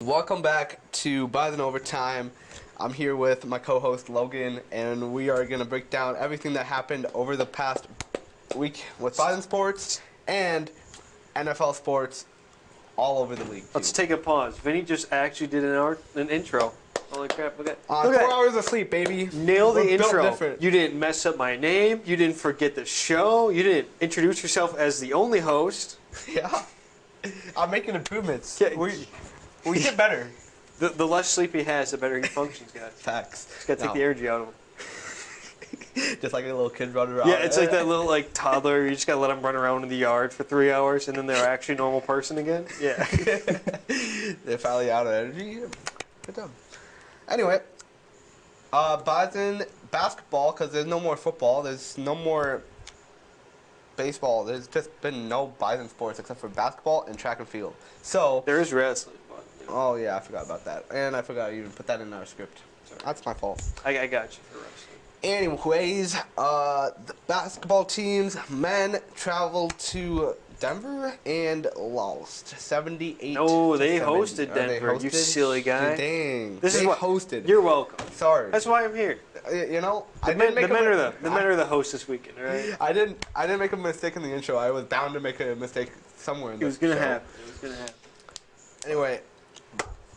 Welcome back to Bison Overtime. I'm here with my co-host Logan, and we are going to break down everything that happened over the past week with Bison sports and NFL sports all over the league. Let's take a pause. Vinny just actually did an intro. Holy crap, look at that. 4 hours of sleep, baby. Nail the We're built intro. different. You didn't mess up my name. You didn't forget the show. You didn't introduce yourself as the only host. Yeah. I'm making improvements. Yeah. We get better. The less sleep he has, the better he functions, guys. Facts. Just gotta take the energy out of him. Just like a little kid running around. Yeah, it's like that little toddler. You just gotta let them run around in the yard for 3 hours, and then they're actually a normal person again. Yeah. They're finally out of energy. Good job. Anyway, Bison basketball, because there's no more football. There's no more baseball. There's just been no Bison sports except for basketball and track and field. So There is wrestling. But, oh yeah, I forgot about that, and I forgot to even put that in our script. Sorry. That's my fault. I got you for wrestling. Anyways, the basketball teams, men traveled to Denver and lost 78. No, they 70. hosted Denver. You silly guy. Dang. This they is what hosted. You're welcome. Sorry. That's why I'm here. You know, The men are the host this weekend, right? I didn't make a mistake in the intro. I was bound to make a mistake somewhere in the It was gonna show. happen. It was gonna happen. Anyway,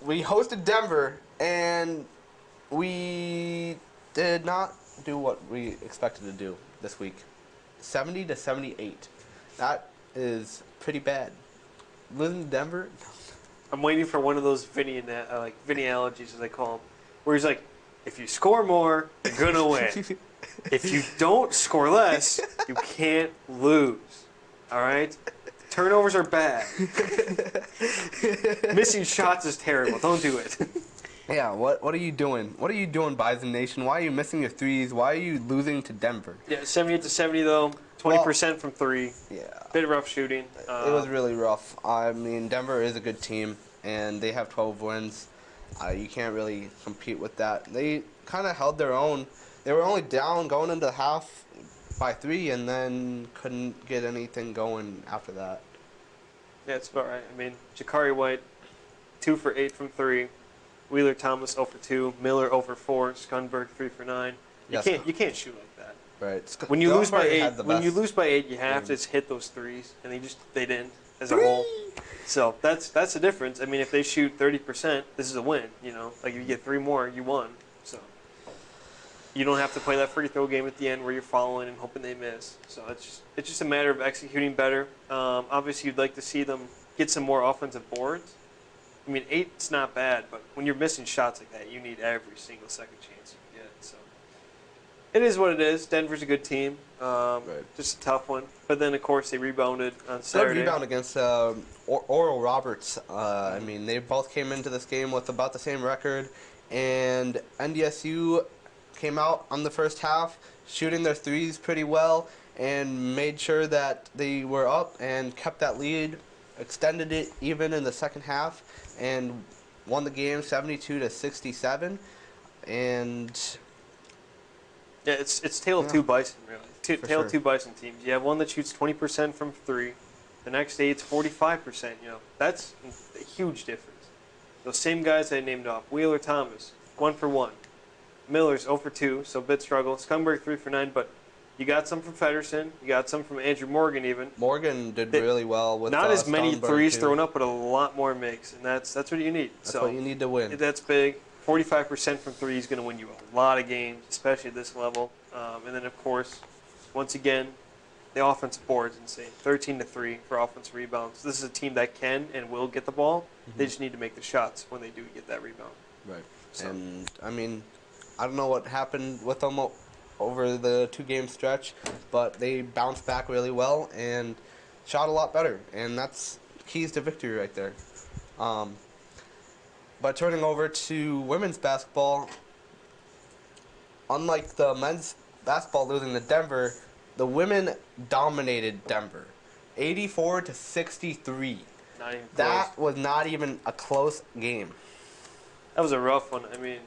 we hosted Denver, and we did not do what we expected to do this week. 70-78. That is pretty bad. Losing to Denver. I'm waiting for one of those Vinny allergies, as they call them, where he's like, if you score more, you're gonna win. If you don't score less, you can't lose. All right? Turnovers are bad. Missing shots is terrible. Don't do it. Yeah, what are you doing? What are you doing, Bison Nation? Why are you missing your threes? Why are you losing to Denver? Yeah, 78-70 though. 20% from three. Yeah. Bit rough shooting. It was really rough. I mean, Denver is a good team, and they have 12 wins. You can't really compete with that. They kind of held their own. They were only down going into the half by 3, and then couldn't get anything going after that. Yeah, it's about right. I mean, Jakari White, 2 for 8 from 3. Wheeler Thomas 0 for 2. Miller 0 for 4. Guenterberg 3 for 9. You can't shoot like that. Right. When you lose by 8, you have to just hit those threes, and they didn't as a whole. So that's the difference. I mean, if they shoot 30%, this is a win. You know, like if you get 3 more, you won. So you don't have to play that free throw game at the end where you're following and hoping they miss. So it's just a matter of executing better. Obviously, you'd like to see them get some more offensive boards. I mean, 8's not bad, but when you're missing shots like that, you need every single second chance you get. So it is what it is. Denver's a good team. Just a tough one. But then, of course, they rebounded on Saturday. Good rebound against Oral Roberts. I mean, they both came into this game with about the same record, and NDSU came out on the first half, shooting their threes pretty well, and made sure that they were up and kept that lead, extended it even in the second half, and won the game 72-67. And yeah, it's tale of two Bison, really. Tale of two Bison teams. You have one that shoots 20% from 3. The next day it's 45%. You know, that's a huge difference. Those same guys I named off: Wheeler Thomas, 1 for 1. Miller's 0 for 2, so a bit struggle. Guenterberg 3 for 9, but you got some from Federson. You got some from Andrew Morgan even. Morgan did really well with not as many threes too. thrown up, but a lot more makes, and that's what you need. That's what you need to win. That's big. 45% from 3 is going to win you a lot of games, especially at this level. And then, of course, once again, the offensive board is insane. 13-3 for offensive rebounds. This is a team that can and will get the ball. Mm-hmm. They just need to make the shots when they do get that rebound. Right. So. And, I mean, I don't know what happened with them over the 2-game stretch, but they bounced back really well and shot a lot better. And that's keys to victory right there. But turning over to women's basketball, unlike the men's basketball losing to Denver, the women dominated Denver, 84-63. Not even close. That was not even a close game. That was a rough one. I mean,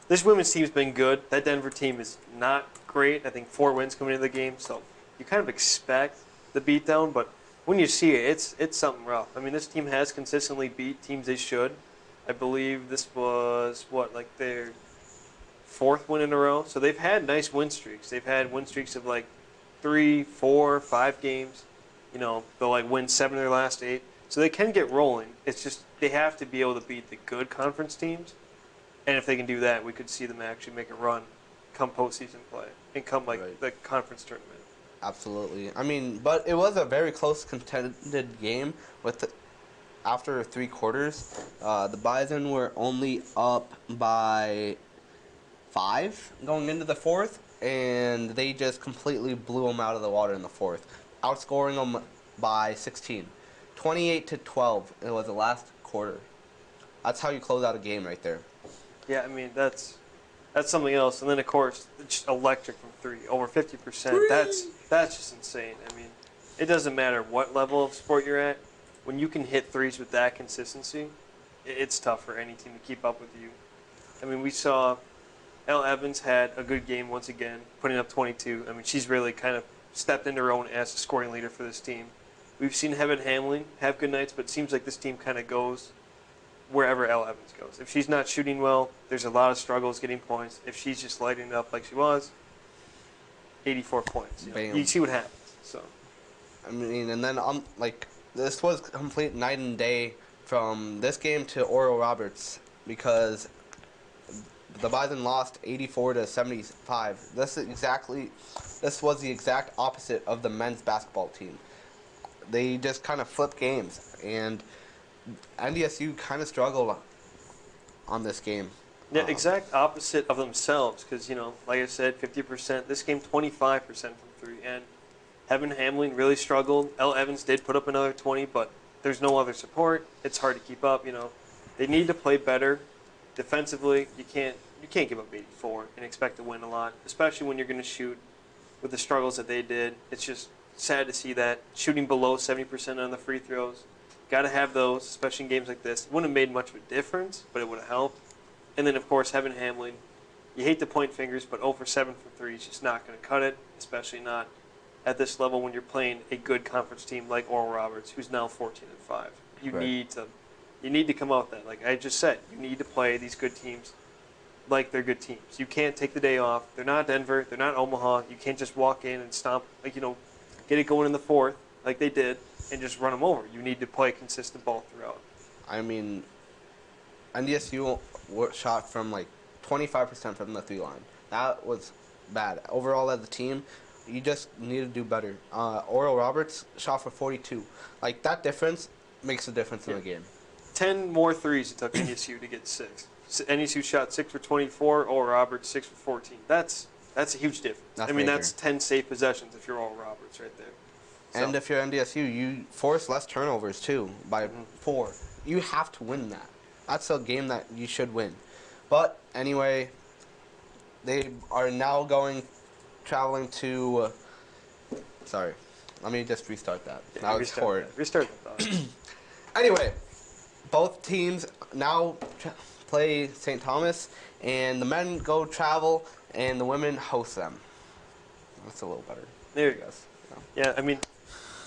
this women's team's been good. That Denver team is not great. I think 4 wins coming into the game, so you kind of expect the beatdown, but when you see it, it's something rough. I mean, this team has consistently beat teams they should. I believe this was, like their 4th win in a row. So they've had nice win streaks. They've had win streaks of like 3, 4, 5 games. They'll like win 7 of their last 8. So they can get rolling. It's just they have to be able to beat the good conference teams. And if they can do that, we could see them actually make a run come postseason play and come the conference tournament. Absolutely. I mean, but it was a very close contended game after 3 quarters. The Bison were only up by 5 going into the 4th, and they just completely blew them out of the water in the 4th, outscoring them by 16. 28-12. It was the last quarter. That's how you close out a game right there. Yeah, I mean, that's something else. And then, of course, it's electric from 3, over 50%. That's just insane. I mean, it doesn't matter what level of sport you're at. When you can hit threes with that consistency, it's tough for any team to keep up with you. I mean, we saw Elle Evans had a good game once again, putting up 22. I mean, she's really kind of stepped into her own as a scoring leader for this team. We've seen Heaven Hamlin have good nights, but it seems like this team kind of goes wherever Elle Evans goes. If she's not shooting well, there's a lot of struggles getting points. If she's just lighting it up like she was, 84 points. You see what happens. So, I mean, and then this was complete night and day from this game to Oral Roberts, because the Bison lost 84-75. This was the exact opposite of the men's basketball team. They just kind of flipped games, and NDSU kind of struggled on this game. Yeah, exact opposite of themselves, because, like I said, 50%. This game, 25% from 3. And Heaven Hamlin really struggled. Elle Evans did put up another 20, but there's no other support. It's hard to keep up, They need to play better. Defensively, you can't give up 84 and expect to win a lot, especially when you're going to shoot with the struggles that they did. It's just sad to see that. Shooting below 70% on the free throws. Got to have those, especially in games like this. It wouldn't have made much of a difference, but it would have helped. And then, of course, Heaven Hamlin. You hate to point fingers, but 0 for 7 from 3 is just not going to cut it, especially not at this level when you're playing a good conference team like Oral Roberts, who's now 14-5. You need to come out that. Like I just said, you need to play these good teams like they're good teams. You can't take the day off. They're not Denver. They're not Omaha. You can't just walk in and stomp, get it going in the 4th like they did and just run them over. You need to play consistent ball throughout. I mean, NDSU shot from 25% from the 3 line. That was bad. Overall, as a team, you just need to do better. Oral Roberts shot for 42. That difference makes a difference in the game. 10 more threes it took NDSU to get 6. NDSU shot 6 for 24. Oral Roberts 6 for 14. That's a huge difference. That's 10 safe possessions if you're Oral Roberts right there. So. And if you're NDSU, you force less turnovers too by 4. You have to win that. That's a game that you should win. But anyway, they are now traveling to. Sorry, let me just restart that. Yeah, now it's horrid. Restart that thought. Anyway, both teams now play St. Thomas, and the men go travel, and the women host them. That's a little better. There you go. Yeah,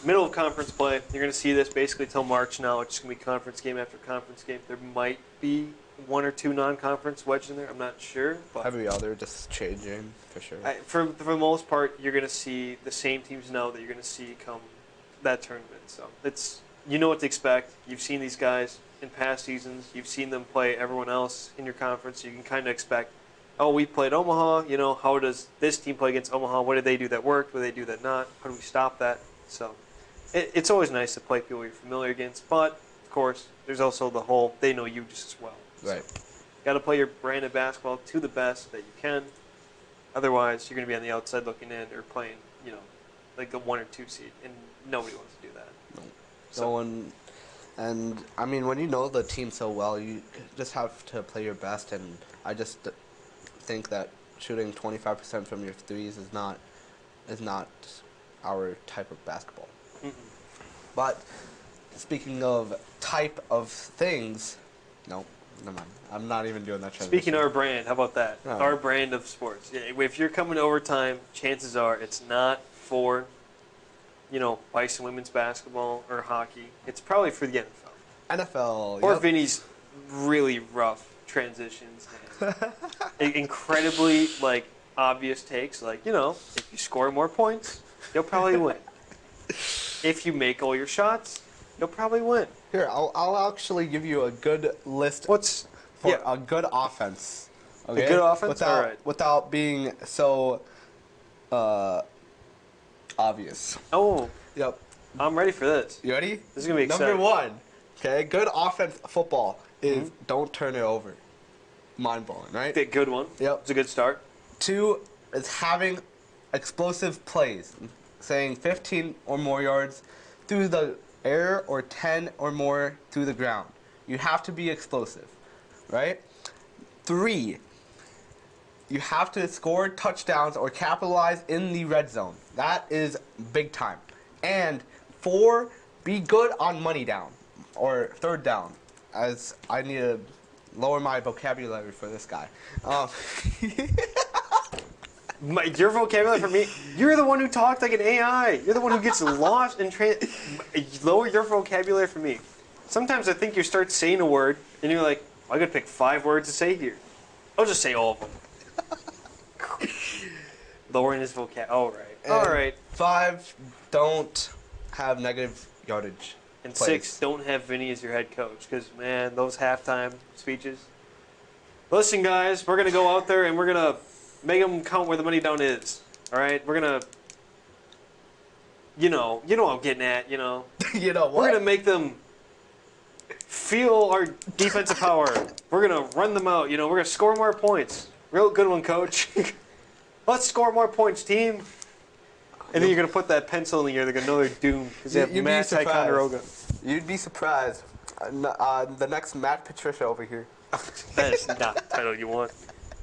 middle of conference play. You're going to see this basically till March now. It's just going to be conference game after conference game. There might be 1 or 2 non-conference wedged in there. I'm not sure. But every other just changing for sure. For the most part, you're going to see the same teams now that you're going to see come that tournament. So you know what to expect. You've seen these guys in past seasons. You've seen them play everyone else in your conference. You can kind of expect, we played Omaha. How does this team play against Omaha? What did they do that worked? What did they do that not? How do we stop that? So it's always nice to play people you're familiar against. But, of course, there's also the whole they know you just as well. Right. So, got to play your brand of basketball to the best that you can. Otherwise, you're going to be on the outside looking in or playing, like a 1 or 2 seed. And nobody wants to do that. No. So one. And, when you know the team so well, you just have to play your best. And I just think that shooting 25% from your threes is not our type of basketball. Mm-mm. But speaking of type of things, no, never mind. I'm not even doing that transition. Speaking of our brand, how about that? Oh. Our brand of sports. Yeah, if you're coming to overtime, chances are it's not for, Bison women's basketball or hockey. It's probably for the NFL. NFL. Or yep. Vinny's really rough transitions. And incredibly, obvious takes. If you score more points, you'll probably win. If you make all your shots, you'll probably win. Here, I'll actually give you a good list for a good offense. Okay? A good offense? Without, all right. Without being so obvious. Oh. Yep. I'm ready for this. You ready? This is going to be exciting. Number 1. Okay, good offense football is don't turn it over. Mind-blowing, right? A good one. Yep. It's a good start. 2 is having explosive plays, saying 15 or more yards through the air or 10 or more through the ground. You have to be explosive, right? 3, you have to score touchdowns or capitalize in the red zone. That is big time. And 4, be good on money down or third down, as I need to lower my vocabulary for this guy. Your vocabulary for me, you're the one who talked like an AI. You're the one who gets lost and lower your vocabulary for me. Sometimes I think you start saying a word and you're like, I gotta pick 5 words to say here. I'll just say all of them. Lowering his vocabulary. All right. 5, don't have negative yardage. And plays. 6, don't have Vinny as your head coach. Because, man, those halftime speeches. Listen, guys, we're going to go out there and we're going to make them count where the money down is. All right? We're going to, you know what I'm getting at, You know what? We're going to make them feel our defensive power. We're going to run them out. We're going to score more points. Real good one, coach. Let's score more points, team. And then you're going to put that pencil in the air. They're going to know they're doomed because they have Matt Ticonderoga. You'd be surprised. The next Matt Patricia over here. That is not the title you want.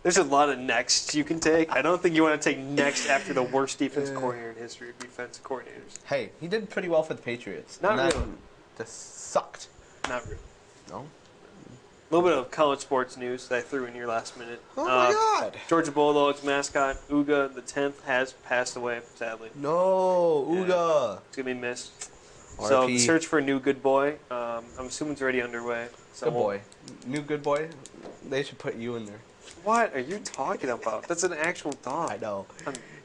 There's a lot of nexts you can take. I don't think you want to take next after the worst defense coordinator in history of defensive coordinators. Hey, he did pretty well for the Patriots. Not really. Just sucked. Not really. No? A little bit of college sports news that I threw in here last minute. Oh my God. Georgia Bulldogs mascot Uga the 10th has passed away, sadly. No, Uga. Yeah, it's going to be missed. So the search for a new good boy, I'm assuming it's already underway. So Good boy. New good boy? They should put you in there. What are you talking about? That's an actual dog. I know.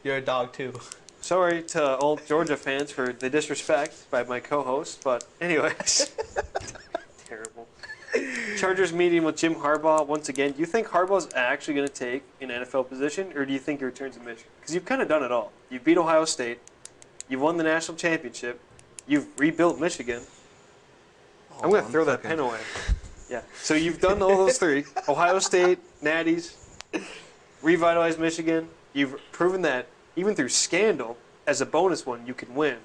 You're a dog too. Sorry to all Georgia fans for the disrespect by my co-host, but anyways. Terrible. Chargers meeting with Jim Harbaugh once again. Do you think Harbaugh's actually going to take an NFL position, or do you think he returns to Michigan? Because you've kind of done it all. You beat Ohio State. You've won the national championship. You've rebuilt Michigan. I'm going to throw that pen away. Yeah. So you've done all those 3. Ohio State, Natties, revitalized Michigan. You've proven that even through scandal, as a bonus one, you can win.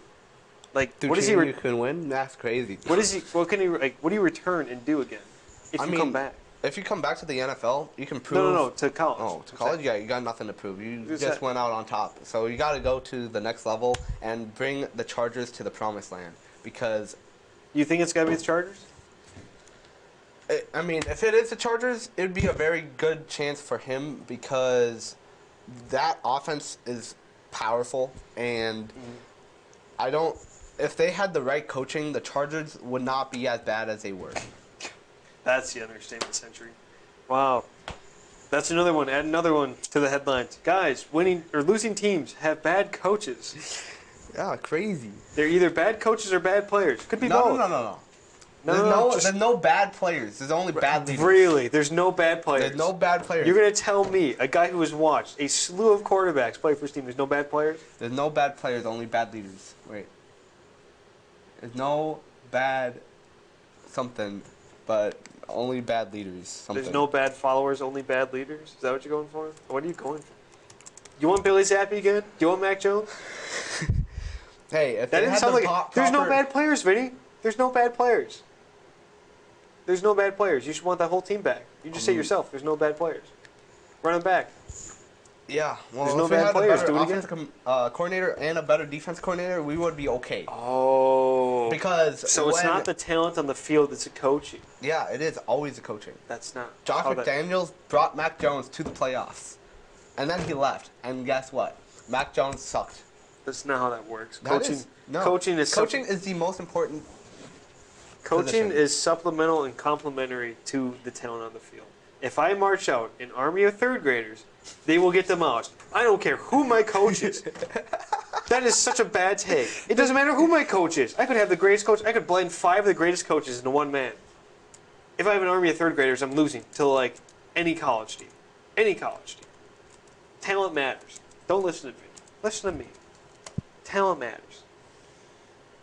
What is he? You can win? That's crazy. What is he? What can he? What do you return and do again? If you come back. If you come back to the NFL, you can prove. No, to college. Oh, to college, yeah, you got nothing to prove. You just went out on top. So you got to go to the next level and bring the Chargers to the promised land. Because you think it's got to be the Chargers? If it is the Chargers, it would be a very good chance for him because that offense is powerful, and if they had the right coaching, the Chargers would not be as bad as they were. That's the understatement century. Wow. That's another one. Add another one to the headlines. Guys, winning or losing teams have bad coaches. Yeah, crazy. They're either bad coaches or bad players. Could be both. No. There's no bad players. There's only bad leaders. Really? There's no bad players? There's no bad players. You're going to tell me, a guy who has watched a slew of quarterbacks play for his team, there's no bad players? There's no bad players, only bad leaders. Wait. There's no bad something, but only bad leaders. Something. There's no bad followers, only bad leaders? Is that what you're going for? What are you going for? You want Billy Zappi again? Do you want Mac Jones? Hey, if that didn't sound like there's no bad players, Vinny. There's no bad players. There's no bad players. You should want that whole team back. You just say yourself, there's no bad players. Run them back. Yeah, well, there's no if we bad had players. a Do better it again. coordinator and a better defense coordinator, we would be okay. Oh. Because so it's not the talent on the field, it's the coaching. Yeah, it is always the coaching. That's not. Josh McDaniels brought Mac Jones to the playoffs. And then he left. And guess what? Mac Jones sucked. That's not how that works. Coaching is the most important. Coaching position. is supplemental and complementary to the talent on the field. If I march out an army of third graders, they will get demolished. I don't care who my coach is. That is such a bad take. It doesn't matter who my coach is. I could have the greatest coach. I could blend 5 of the greatest coaches into one man. If I have an army of third graders, I'm losing to like any college team. Any college team. Talent matters. Don't listen to me. Listen to me. Talent matters.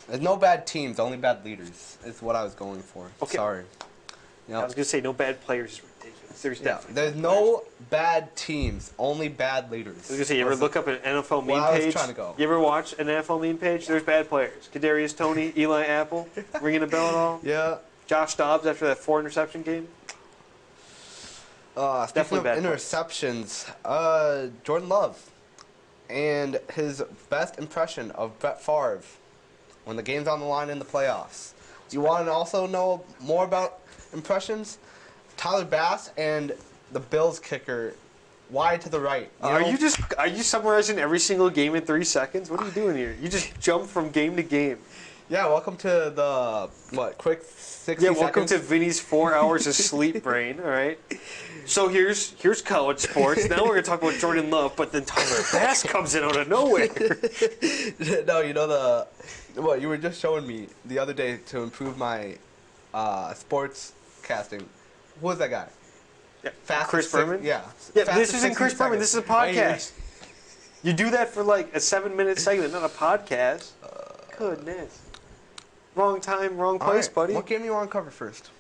There's no bad teams, only bad leaders. Is what I was going for. Okay. Sorry. I was gonna say no bad players is ridiculous. There's definitely there's no bad teams, only bad leaders. I was gonna say, you ever look up an NFL meme I was page? trying to go. You ever watch an NFL meme page? There's bad players. Kadarius Toney, Eli Apple, ringing a bell at all? Yeah. Josh Dobbs after that 4 interception game. Speaking of bad interceptions, Jordan Love and his best impression of Brett Favre when the game's on the line in the playoffs. You want to also know more about impressions? Tyler Bass and the Bills kicker, wide to the right. Are you summarizing every single game in 3 seconds? What are you doing here? You just jump from game to game. Yeah, welcome to the quick 60 Yeah, welcome seconds. to Vinny's 4 hours of sleep brain. All right. So here's college sports. Now we're gonna talk about Jordan Love, but then Tyler Bass comes in out of nowhere. No, you know what you were just showing me the other day to improve my sports casting. Who was that guy? Yeah, Chris Berman? Yeah. Yeah, Fastest this isn't 60 Chris Berman. This is a podcast. You do that for like a 7-minute segment, not a podcast. Goodness. Wrong time, wrong place, Alright, buddy. what game you want to cover first?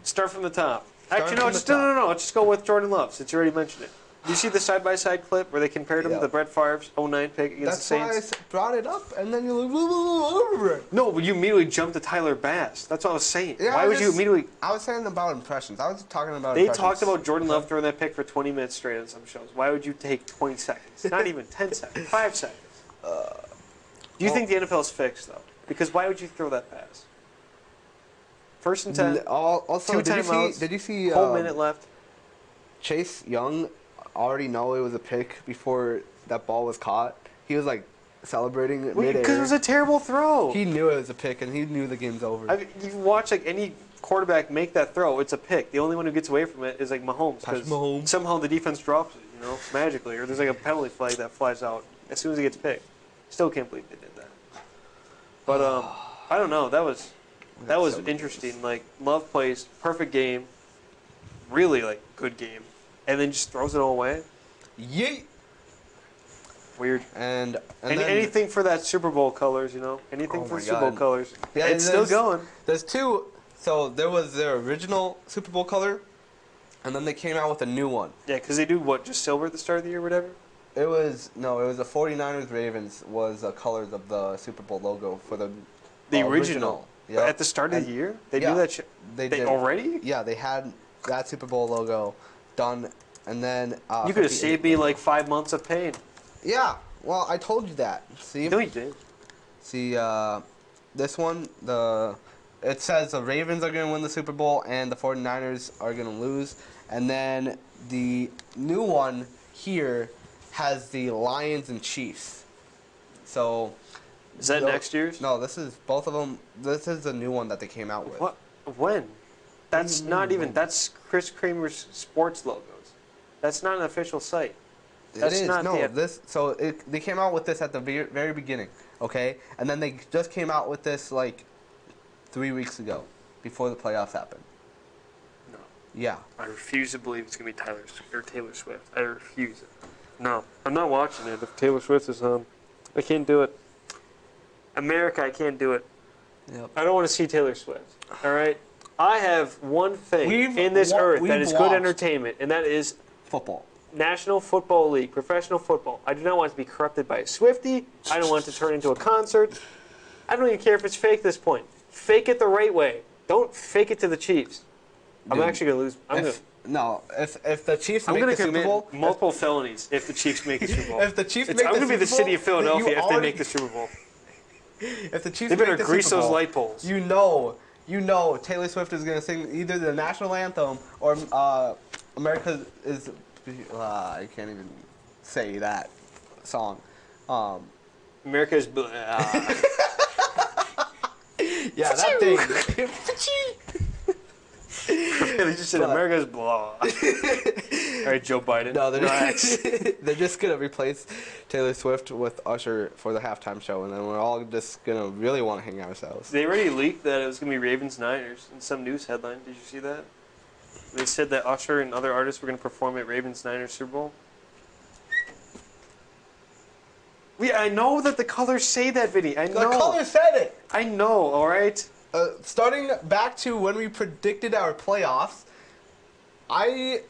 Start from the top. Starting Actually, from the top. no. Let's just go with Jordan Love, since you already mentioned it. Do you see the side-by-side clip where they compared him to the Brett Favre's 09 pick against the That's why Saints? I brought it up, and then you're like, No, but you immediately jumped to Tyler Bass. That's what I was saying. Yeah, Why would you immediately... I was saying about impressions. I was talking about They impressions. talked about Jordan Love throwing that pick for 20 minutes straight on some shows. Why would you take 20 seconds? Not even 10 seconds. 5 seconds. Do you think the NFL's fixed, though? Because why would you throw that pass? First and 10, Also, 2 did timeouts, you see whole minute left. Chase Young already know it was a pick before that ball was caught? He was like celebrating midair. Because it was a terrible throw. He knew it was a pick, and he knew the game's over. I mean, you watch like any quarterback make that throw, it's a pick. The only one who gets away from it is like Mahomes. Patrick 'Cause Mahomes. somehow the defense drops it, magically. Or there's like a penalty flag that flies out as soon as it gets picked. Still can't believe they did that. But I don't know. That was so interesting. Like Love plays perfect game, really like good game, and then just throws it all away. Yeet. Weird. And then, Anything for that Super Bowl colors, Anything Oh for my Super Bowl God. colors. Yeah, it's still there's- going. There's two. So there was their original Super Bowl color, and then they came out with a new one. Yeah, because they do what, just silver at the start of the year, or whatever. It was the 49ers Ravens was the colors of the Super Bowl logo for the original. Yeah. At the start of the year, they yeah, do that shit. They They did. already? Yeah, they had that Super Bowl logo done, and then You could have saved me like 5 months of pain. Yeah, well, I told you that. See, No, you did. see, this one, it says the Ravens are gonna win the Super Bowl and the 49ers are gonna lose, and then the new one here has the Lions and Chiefs. So. Is that next year's? No, this is both of them. This is the new one that they came out with. What? When? That's not even. That's Chris Kramer's sports logos. That's not an official site. That's it is. not No, the. they came out with this at the very beginning, okay? And then they just came out with this like 3 weeks ago, before the playoffs happened. No. Yeah. I refuse to believe it's gonna be Taylor Swift. I refuse it. No, I'm not watching it. If Taylor Swift is on, I can't do it. America, I can't do it. Yep. I don't want to see Taylor Swift. All right. I have one thing in this We've earth that is good watched entertainment, and that is Football. National Football League, professional football. I do not want it to be corrupted by a Swiftie. I don't want it to turn into a concert. I don't even care if it's fake at this point. Fake it the right way. Don't fake it to the Chiefs. I'm Dude, actually going to lose. If the Chiefs I'm make going the to Super commit Bowl, multiple felonies if the Chiefs make the Super Bowl. if the Chiefs I'm make the going to be the Super city of Bowl, then Philadelphia you if they already- make the Super Bowl. if the Chiefs They better make the grease Super those Bowl, light poles. You know, Taylor Swift is gonna sing either the national anthem or America is. I can't even say that song. America is blah. Yeah, that thing. They just said America is blah. All right, Joe Biden. No, Relax. they're just gonna replace Taylor Swift with Usher for the halftime show, and then we're all just gonna really want to hang ourselves. They already leaked that it was gonna be Ravens-Niners in some news headline. Did you see that? They said that Usher and other artists were gonna perform at Ravens-Niners Super Bowl. I know that the colors say that, Vinny. I know. The color said it. I know. All right. Starting back to when we predicted our playoffs, I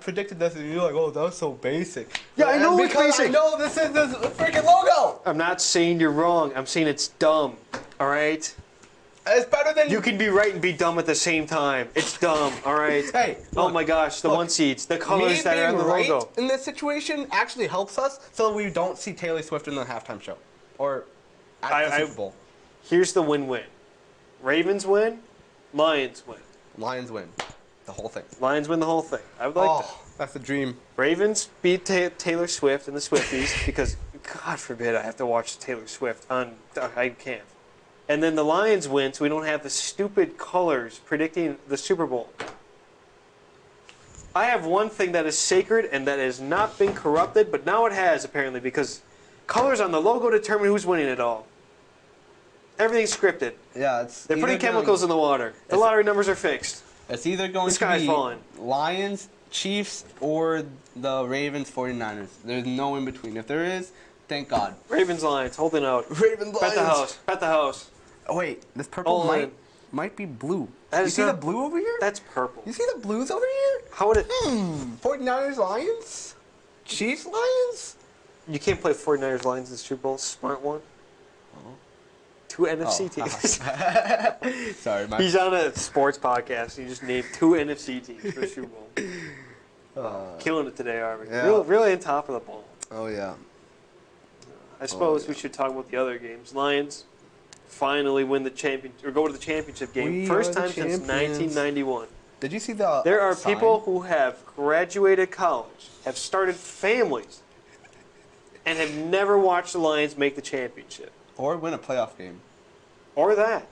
predicted this, and you're like, "Oh, that was so basic." Yeah, I know it's basic. I know this is the freaking logo. I'm not saying you're wrong. I'm saying it's dumb. All right. It's better than You can be right and be dumb at the same time. It's dumb. All right. Hey, oh look, my gosh, the one seeds, the colors that are on the right logo. in this situation actually helps us, so we don't see Taylor Swift in the halftime show or at the Super Bowl. Here's the win-win. Ravens win, Lions win. Lions win the whole thing. Lions win the whole thing. I would like that. That's the dream. Ravens beat Taylor Swift and the Swifties because, God forbid, I have to watch Taylor Swift on. I can't. And then the Lions win, so we don't have the stupid colors predicting the Super Bowl. I have one thing that is sacred and that has not been corrupted, but now it has apparently because colors on the logo determine who's winning it all. Everything's scripted. Yeah, it's. They're putting chemicals in the water. The lottery numbers are fixed. It's either going to be Lions, Chiefs, or the Ravens 49ers. There's no in between. If there is, thank God. Ravens, Lions, holding out. Ravens, Lions. Bet the house. Bet the house. Oh wait, this purple might be blue. You see the blue over here? That's purple. You see the blues over here? How would it? 49ers, Lions, Chiefs, Lions. You can't play 49ers, Lions in the Super Bowl. Smart one. Two NFC teams. Sorry, He's on a sports podcast. He just named two NFC teams for the Super Bowl. Killing it today, Arvin. Yeah. Really on top of the ball. Oh yeah. I suppose we should talk about the other games. Lions finally win the go to the championship game. First time since 1991. Did you see the? There are sign? people who have graduated college, have started families, and have never watched the Lions make the championship. Or win a playoff game. Or that.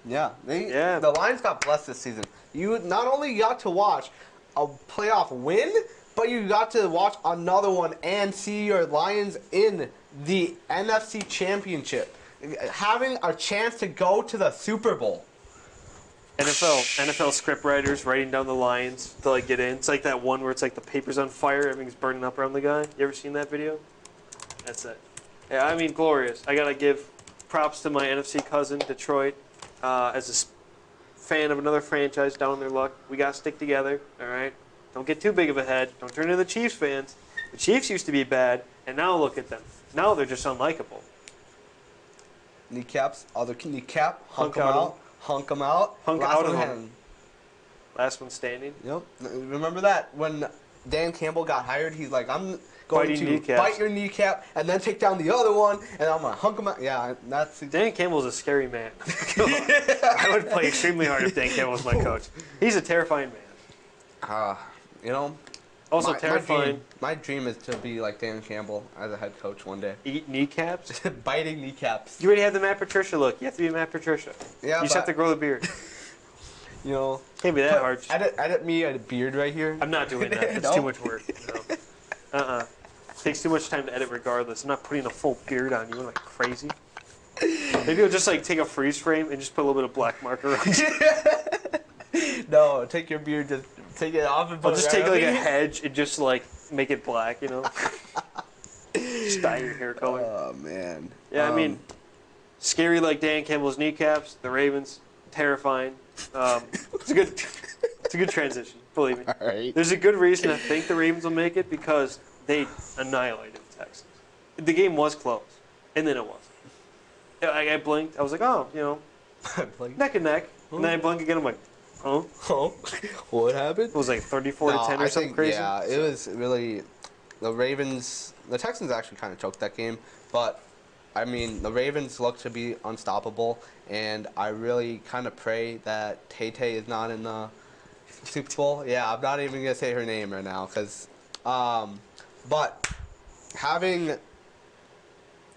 Yeah, the Lions got blessed this season. You not only got to watch a playoff win, but you got to watch another one and see your Lions in the NFC Championship, having a chance to go to the Super Bowl. NFL script writers writing down the Lions to like get in. It's like that one where it's like the paper's on fire, everything's burning up around the guy. You ever seen that video? That's it. Yeah, I mean, glorious. I gotta give props to my NFC cousin, Detroit, as a fan of another franchise down on their luck. We gotta stick together, all right? Don't get too big of a head. Don't turn into the Chiefs fans. The Chiefs used to be bad, and now look at them. Now they're just unlikable. Kneecaps, other kneecap, hunk them out, hunk them out. Hunk out of them. Last one standing. Yep. Remember that when Dan Campbell got hired, he's like, I'm going to bite your kneecap and then take down the other one, and I'm gonna hunk him out. Yeah, that's. Dan Campbell's a scary man. I would play extremely hard if Dan Campbell was my coach. He's a terrifying man. Also terrifying. My dream is to be like Dan Campbell as a head coach one day. Eat kneecaps? Biting kneecaps. You already have the Matt Patricia look. You have to be Matt Patricia. Yeah, you just have to grow the beard. Can't be that hard. Edit me a beard right here. I'm not doing that. It's too much work. No. Takes too much time to edit regardless. I'm not putting a full beard on you. I'm like crazy. Maybe I'll just like take a freeze frame and just put a little bit of black marker on it. No, take your beard, just take it off and put I'll just take like a hedge and just like make it black, Just dye your hair color. Oh man. Yeah, I mean, scary like Dan Campbell's kneecaps. The Ravens, terrifying. It's a good transition. Believe me. All right. There's a good reason to think the Ravens will make it because they annihilated the Texans. The game was close, and then it wasn't. I blinked. I was like, neck and neck. And then I blink again. I'm like, huh? What happened? It was like 34-10 or something crazy. Yeah, it was really the Ravens. The Texans actually kind of choked that game, but I mean the Ravens look to be unstoppable, and I really kind of pray that Tay is not in the Super Bowl. Yeah, I'm not even gonna say her name right now, but having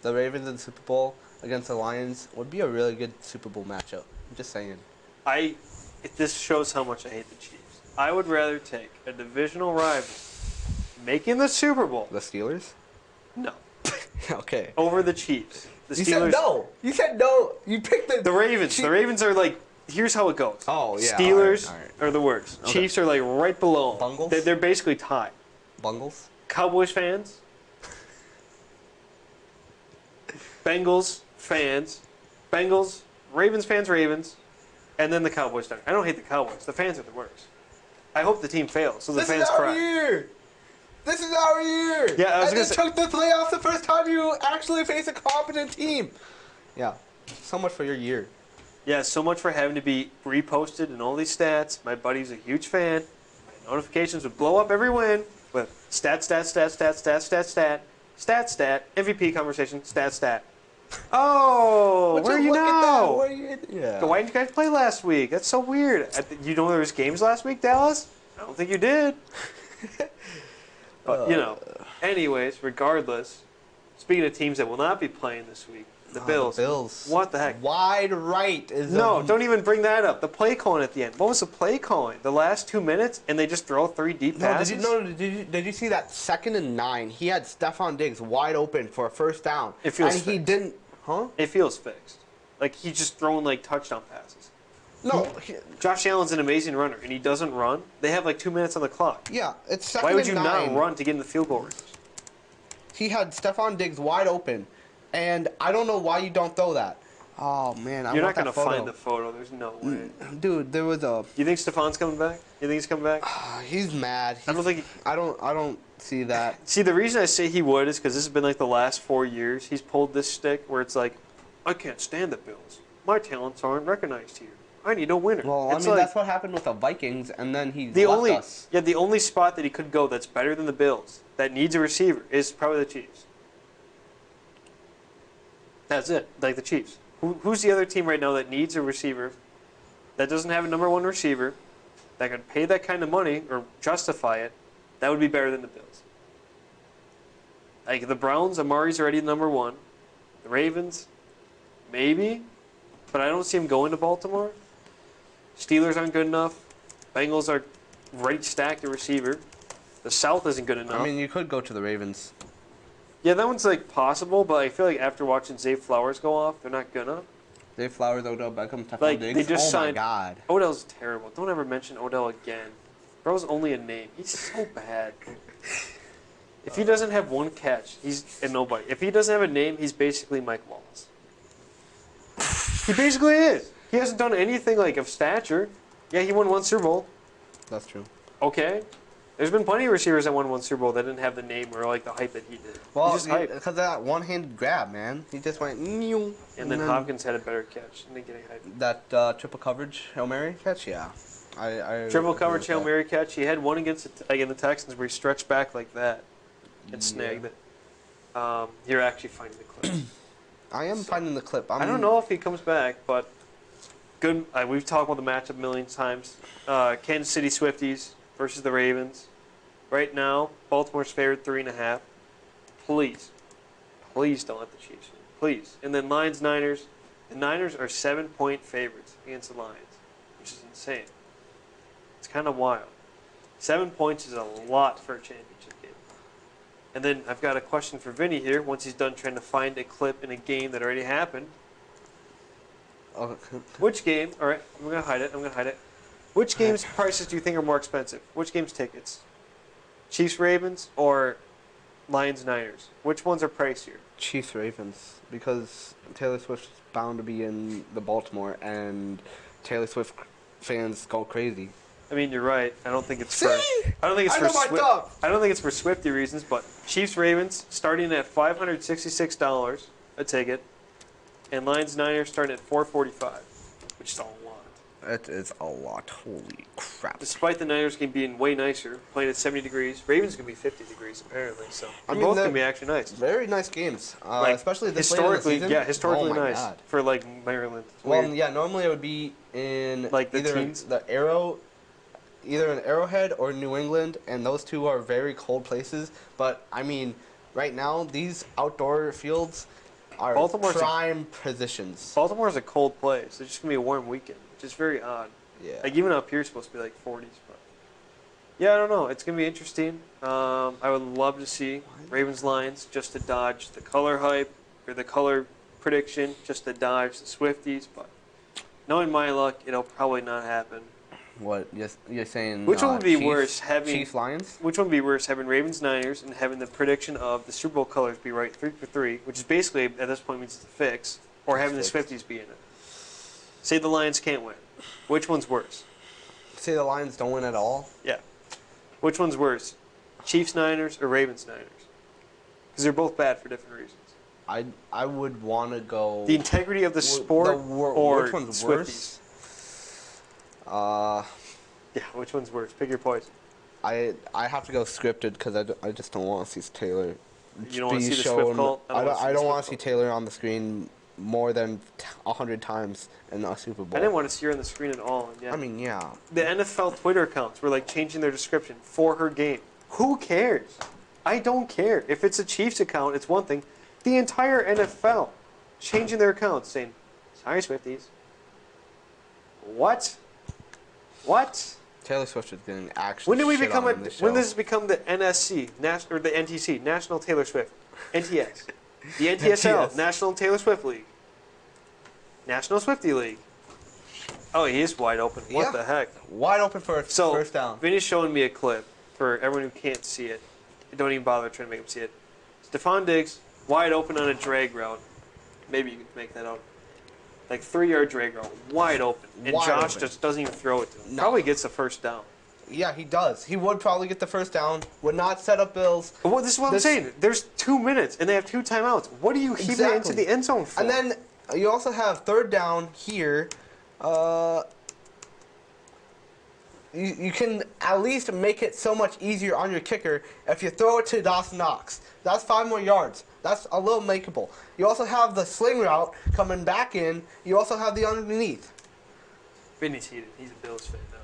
the Ravens in the Super Bowl against the Lions would be a really good Super Bowl matchup. I'm just saying. This shows how much I hate the Chiefs. I would rather take a divisional rival making the Super Bowl. The Steelers? No. Okay. Over the Chiefs. The You Steelers. said no. You said no. You picked The Ravens. The Ravens are like. Here's how it goes. Oh yeah. Steelers all right. are the worst. Okay. Chiefs are like right below. 'Em. Bungles? They're basically tied. Bungles? Cowboys fans. Bengals fans. Bengals. Ravens fans. Ravens. And then the Cowboys start. I don't hate the Cowboys. The fans are the worst. I hope the team fails, so the This fans is our cry. year. This is our year. Yeah, I was and gonna they took the playoffs the first time you actually face a competent team. Yeah. So much for your year. Yeah, so much for having to be reposted and all these stats. My buddy's a huge fan. My notifications would blow up every win with stat, MVP conversation, stat. Oh, Would where are you you look at that? now? Where are you? Yeah. So why didn't you guys play last week? That's so weird. You know there was games last week, Dallas? I don't think you did. But, anyways, regardless, speaking of teams that will not be playing this week, the Bills. The Bills. What the heck? Wide right is No, don't even bring that up. The play calling at the end. What was the play calling? The last 2 minutes, and they just throw 3 deep passes? Did you see that 2nd and 9? He had Stephon Diggs wide open for a first down. It feels and he fixed. didn't. Huh? It feels fixed. Like, he's just throwing, like, touchdown passes. No. Josh Allen's an amazing runner, and he doesn't run. They have, like, 2 minutes on the clock. Yeah, it's 2nd Why would you and 9. not run to get in the field goal range? He had Stephon Diggs wide open, and I don't know why you don't throw that. Oh man, You're not going to find the photo. There's no way. Dude, there was a. You think Stefan's coming back? You think he's coming back? He's mad. I don't think. I don't see that. See, the reason I say he would is because this has been like the last 4 years. He's pulled this stick where it's like, I can't stand the Bills. My talents aren't recognized here. I need a winner. Well, it's I mean like, that's what happened with the Vikings, and then he the left only us. the only spot that he could go that's better than the Bills that needs a receiver is probably the Chiefs. That's it, like the Chiefs. Who's the other team right now that needs a receiver that doesn't have a number 1 receiver that could pay that kind of money or justify it? That would be better than the Bills. Like the Browns, Amari's already number 1. The Ravens, maybe, but I don't see him going to Baltimore. Steelers aren't good enough. Bengals are right stacked at receiver. The South isn't good enough. I mean, you could go to the Ravens. Yeah, that one's like possible, but I feel like after watching Zay Flowers go off, they're not gonna. Zay Flowers, Odell Beckham, Stephon Like Diggs. they just oh signed. my God. Odell's terrible. Don't ever mention Odell again. Bro's only a name. He's so bad. If he doesn't have one catch, he's a nobody. If he doesn't have a name, he's basically Mike Wallace. He basically is. He hasn't done anything like of stature. Yeah, he won 1 Super Bowl. That's true. Okay. There's been plenty of receivers that won 1 Super Bowl that didn't have the name or like the hype that he did. Well, He's just hype. because of that one-handed grab, man. He just went. And then Hopkins had a better catch. And then getting hype. That triple coverage Hail Mary catch, yeah. I Triple agree coverage with Hail that. Mary catch. He had one against the Texans where he stretched back like that and snagged it. You're actually finding the clip. I am finding the clip. I don't know if he comes back, but good. We've talked about the matchup a million times. Kansas City Swifties versus the Ravens. Right now, Baltimore's favored 3.5. Please don't let the Chiefs win. Please. And then Lions Niners. The Niners are 7-point favorites against the Lions, which is insane. It's kind of wild. 7 points is a lot for a championship game. And then I've got a question for Vinny here. Once he's done trying to find a clip in a game that already happened. Okay. Which game? All right, I'm gonna hide it. Which game's prices do you think are more expensive? Which game's tickets? Chiefs Ravens or Lions Niners? Which ones are pricier? Chiefs Ravens, because Taylor Swift is bound to be in the Baltimore, and Taylor Swift fans go crazy. I mean, you're right. I don't think it's See? I don't think it's I for know my Swift. stuff. I don't think it's for Swifty reasons, but Chiefs Ravens starting at $566 a ticket, and Lions Niners starting at $445, which is a lot. It is a lot. Holy crap. Despite the Niners game being way nicer, playing at 70 degrees, Ravens going to be 50 degrees apparently. So I mean, both they're going to be actually nice. Very nice games, Like, especially this late in the historically, season. yeah, historically Oh my nice God. for like Maryland. It's Well, weird. yeah, normally it would be in Like the either teens? either in Arrowhead or New England, and those two are very cold places. But I mean, right now these outdoor fields, are Baltimore's prime positions. Baltimore's a cold place. It's just going to be a warm weekend, which is very odd. Yeah. Like, even up here, it's supposed to be like 40s. But yeah, I don't know. It's going to be interesting. I would love to see Ravens-Lions just to dodge the color hype or the color prediction, just to dodge the Swifties. But knowing my luck, it'll probably not happen. What you're saying? Which one would be Chiefs, worse, having Chiefs Lions? Which one would be worse, having Ravens-Niners and having the prediction of the Super Bowl colors be right 3 for 3, which is basically at this point means it's a fix, or having the Swifties be in it? Say the Lions can't win. Which one's worse? Say the Lions don't win at all. Yeah. Which one's worse, Chiefs-Niners or Ravens-Niners? Because they're both bad for different reasons. I would want to go The integrity of the sport or which one's Swifties? worse? Yeah, which one's worse? Pick your poison. I have to go scripted because I just don't want to see Taylor. You don't want to see the shown- Swift cult? I don't want to see Taylor on the screen more than 100 times in a Super Bowl. I didn't want to see her on the screen at all. And yeah. I mean, yeah. The NFL Twitter accounts were like changing their description for her game. Who cares? I don't care. If it's a Chiefs account, it's one thing. The entire NFL changing their accounts saying, sorry, Swifties. What? What? Taylor Swift is getting actually. When did we shit become on in this show. when does this become the NSC, or the NTC, National Taylor Swift, NTS, the NTSL, NTS. National Taylor Swift League, National Swiftie League? Oh, he is wide open. What the heck? Wide open for a first down. Vinny's showing me a clip for everyone who can't see it. Don't even bother trying to make him see it. Stephon Diggs, wide open on a drag route. Maybe you can make that out. Like 3-yard drag route, wide open. And Wide Josh open. just doesn't even throw it to him. No. Probably gets the first down. Yeah, he does. He would probably get the first down. Would not set up Bills. Well, this is what I'm saying. There's 2 minutes, and they have 2 timeouts. What are you heaving it into the end zone for? And then you also have third down here. You can at least make it so much easier on your kicker if you throw it to Dawson Knox. That's 5 more yards. That's a little makeable. You also have the sling route coming back in. You also have the underneath. Vinny's heated. He's a Bills fan now.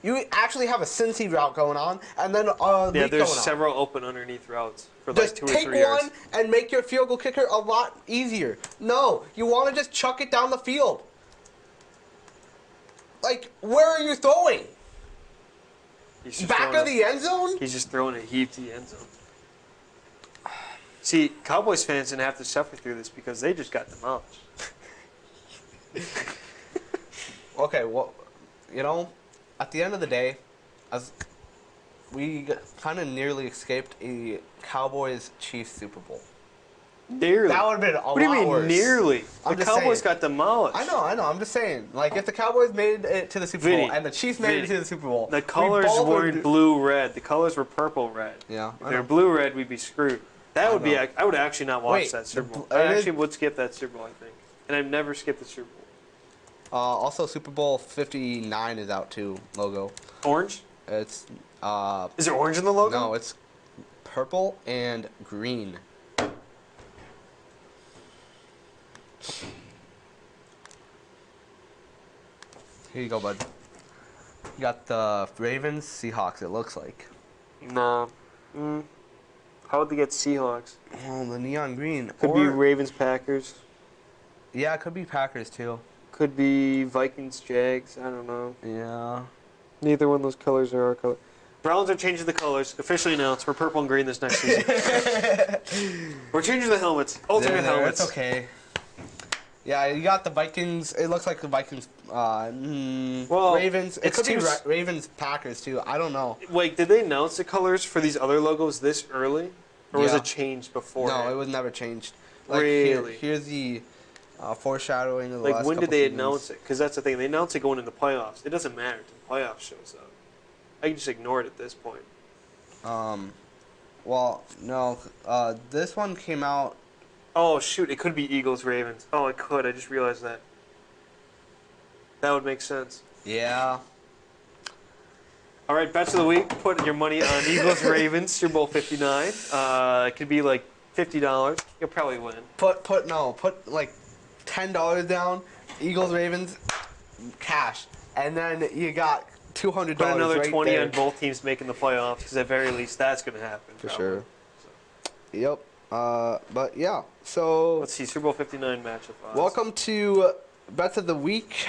You actually have a Cincy route going on, and then Yeah, leak there's going on. several open underneath routes for Just like 2 or 3 take yards. one and make your field goal kicker a lot easier. No, you want to just chuck it down the field. Like, where are you throwing? He's just Back throwing of the end zone? He's just throwing a heap to the end zone. See, Cowboys fans didn't have to suffer through this because they just got demolished. Okay, well, you know, at the end of the day, as we kind of nearly escaped a Cowboys-Chiefs Super Bowl. Nearly. That would have been a lot What do you mean worse. nearly? I'm The just Cowboys saying. got demolished. I know. I'm just saying. Like, if the Cowboys made it to the Super Vinny, Bowl and the Chiefs made it to the Super Bowl, The we colors both would weren't do- blue-red. The colors were purple-red. Yeah, If I they were know. blue-red, we'd be screwed. That would be. know. I would actually not watch Wait, that Super Bowl. the- I it is- actually would skip that Super Bowl, I think. And I've never skipped the Super Bowl. Also, Super Bowl 59 is out too. Logo. Orange? It's Is there orange in the logo? no, it's purple and green. Here you go, bud. You got the Ravens, Seahawks. It looks like. No. How would they get Seahawks? Oh, the neon green. Could be Ravens, Packers. Yeah, it could be Packers too. Could be Vikings, Jags. I don't know. Yeah. Neither one of those colors are our color. Browns are changing the colors. Officially announced. We're purple and green this next season. We're changing the helmets. Ultimate There, helmets. It's okay. Yeah, you got the Vikings. It looks like the Vikings. Well, Ravens. It it's could be too Ravens, Packers too. I don't know. Wait, did they announce the colors for these other logos this early? Or was Yeah. it changed before? No, it was never changed. Really? Here's the foreshadowing of the Like, last when did couple they seasons. announce it? Because that's the thing. They announce it going into playoffs. It doesn't matter until the playoffs shows up. I can just ignore it at this point. Well, no. This one came out. Oh, shoot. It could be Eagles, Ravens. Oh, it could. I just realized that. That would make sense. Yeah. All right, bets of the week. Put your money on Eagles, Ravens, Super Bowl 59. It could be like $50. You'll probably win. Put like $10 down. Eagles, Ravens, cash, and then you got $200. Put another right 20 there. on both teams making the playoffs, because at very least that's going to happen. For probably. sure. Yep. But yeah, so Let's see, Super Bowl 59 matchup odds. welcome to Bets of the Week,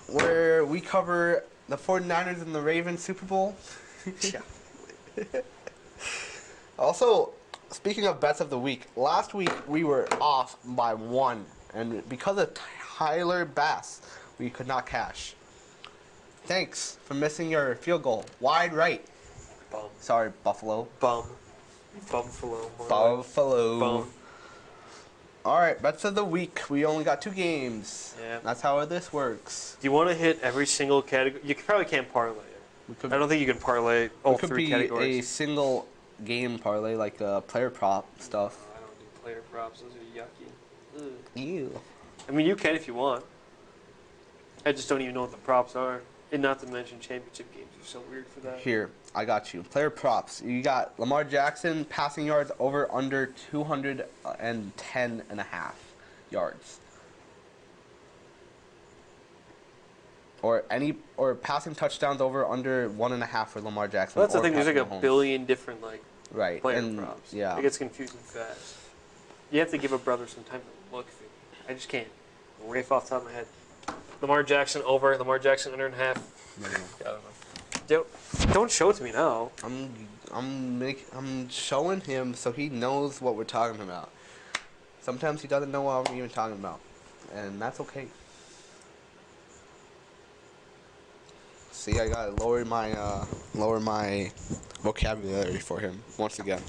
where we cover the 49ers and the Ravens Super Bowl. Yeah. Also, speaking of Bets of the Week, last week we were off by 1, and because of Tyler Bass, we could not cash. Thanks for missing your field goal. Wide right. Bum. Sorry, Buffalo. Bum. Buffalo. Buffalo. Bum. All right, Bets of the Week. We only got 2 games. Yeah. That's how this works. Do you want to hit every single category? You probably can't parlay it. I don't think you can parlay all 3 categories. It could be a single game parlay, like player prop stuff. I don't do player props. Those are yucky. Ugh. Ew. I mean, you can if you want. I just don't even know what the props are. And not to mention championship games are so weird for that. Here, I got you. Player props. You got Lamar Jackson passing yards over under 210.5 yards. Or passing touchdowns over under 1.5 for Lamar Jackson. Well, that's the thing. There's like Patrick a Mahomes. billion different right. player and, props. Yeah. It gets confusing fast. You have to give a brother some time to look through. I just can't. Right off the top of my head. Lamar Jackson over. Lamar Jackson under and a half. I don't know. Don't show it to me now. I'm showing him so he knows what we're talking about. Sometimes he doesn't know what I'm even talking about, and that's okay. See, I gotta lower my vocabulary for him once again.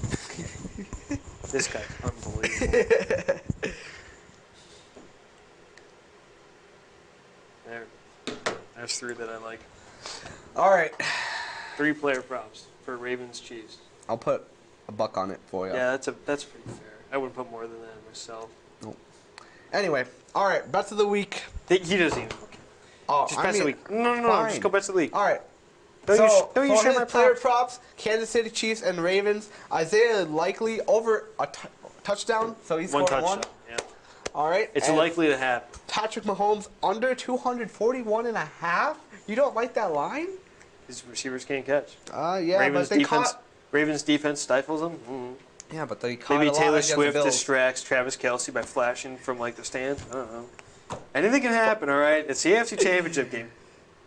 This guy's unbelievable. There's 3 that I like. All right. 3 player props for Ravens Chiefs. I'll put $1 on it for you. Yeah, that's pretty fair. I wouldn't put more than that myself. Nope. Anyway, all right. Bets of the week. He doesn't even. Oh, Just bets of the week. No. fine. Just go bets of the week. All right. Don't you for share his my player props? props, Kansas City Chiefs and Ravens. Isaiah likely over a touchdown, so he's One scoring touchdown. 1. Yeah. All right. It's and likely to happen. Patrick Mahomes under 241.5. You don't like that line? His receivers can't catch. Yeah, Ravens but they defense. caught. Ravens defense stifles them. Mm-hmm. Yeah, but they caught Maybe a lot Taylor against the Swift Bills. distracts Travis Kelce by flashing from the stand. I don't know. Anything can happen. All right. It's the AFC Championship game.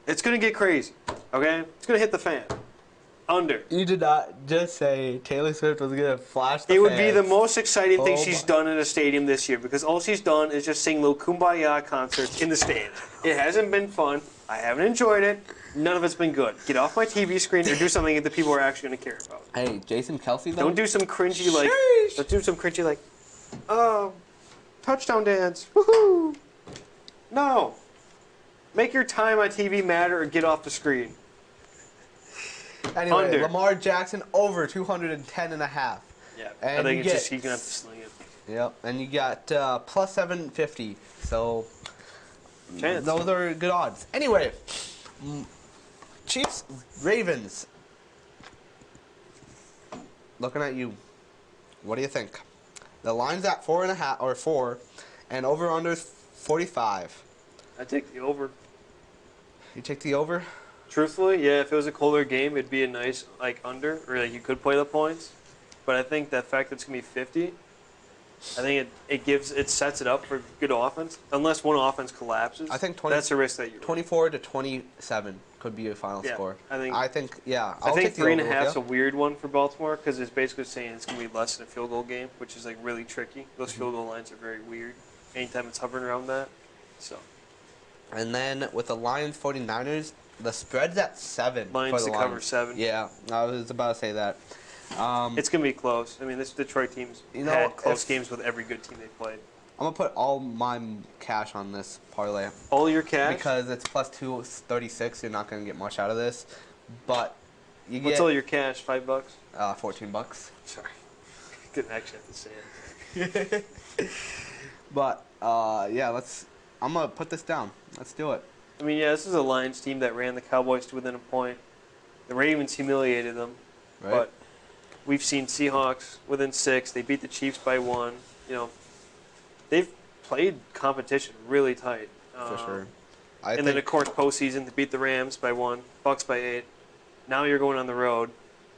It's gonna get crazy. Okay. It's gonna hit the fan. Under. You did not just say Taylor Swift was gonna flash the It would be fans. the most exciting thing Oh she's my. done in a stadium this year because all she's done is just sing little Kumbaya concerts in the stand. It hasn't been fun. I haven't enjoyed it. None of it's been good. Get off my TV screen or do something that the people are actually going to care about. Hey, Jason Kelce though. Don't do some cringy Sheesh. Don't do some cringy touchdown dance. Woohoo! No. Make your time on TV matter or get off the screen. Anyway, Under. Lamar Jackson over 210.5. Yeah. And I think you it's just get- he's gonna have to sling it. Yep, and you got plus 750. So Chance. those are good odds. Anyway, Chiefs, Ravens. Looking at you. What do you think? The line's at 4.5 or 4, and over under 45. I take the over. You take the over. Truthfully, yeah, if it was a colder game, it'd be a nice under, or you could play the points. But I think the fact that it's gonna be 50, I think it sets it up for good offense. Unless one offense collapses, I think that's a risk that you. 24 to 27 could be a final Yeah, score. I think I'll take the 3.5 over, is a weird one for Baltimore because it's basically saying it's gonna be less than a field goal game, which is really tricky. Those field goal lines are very weird. Anytime it's hovering around that, so. And then with the Lions 49ers, the spread's at 7. Lions for the to cover Lions. 7. Yeah, I was about to say that. It's gonna be close. I mean, this Detroit team's had close games with every good team they played. I'm gonna put all my cash on this parlay All your cash. because it's plus 236. You're not gonna get much out of this, but you What's get all your cash? $5? $14. Sorry, didn't actually have to say it. But yeah, I'm gonna put this down. Let's do it. I mean, yeah, this is a Lions team that ran the Cowboys to within a point. The Ravens humiliated them, Right? but we've seen Seahawks within 6. They beat the Chiefs by 1. They've played competition really tight. For sure. And then, of course, postseason to beat the Rams by 1, Bucks by 8. Now you're going on the road.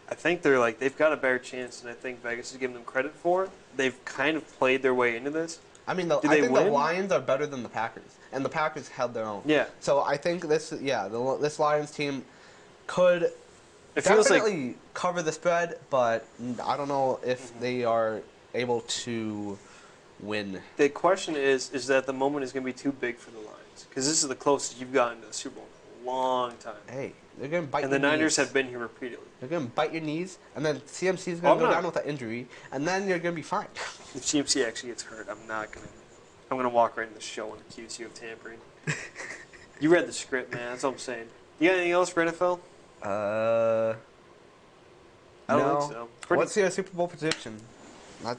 I think they've got a better chance than I think Vegas is giving them credit for. they've kind of played their way into this. I mean, Do I they think win? the Lions are better than the Packers, and the Packers held their own. Yeah. So I think this Lions team could It feels like definitely cover the spread, but I don't know if they are able to win. the question is that the moment is going to be too big for the Lions because this is the closest you've gotten to the Super Bowl in a long time. Hey, they're gonna bite. And your the Niners knees. have been here repeatedly. They're gonna bite your knees, and then CMC is gonna go down with an injury, and then you're gonna be fine. If CMC actually gets hurt, I'm gonna walk right in the show and accuse you of tampering. You read the script, man. That's all I'm saying. You got anything else for NFL? I I don't no. think so. What's your Super Bowl prediction? Not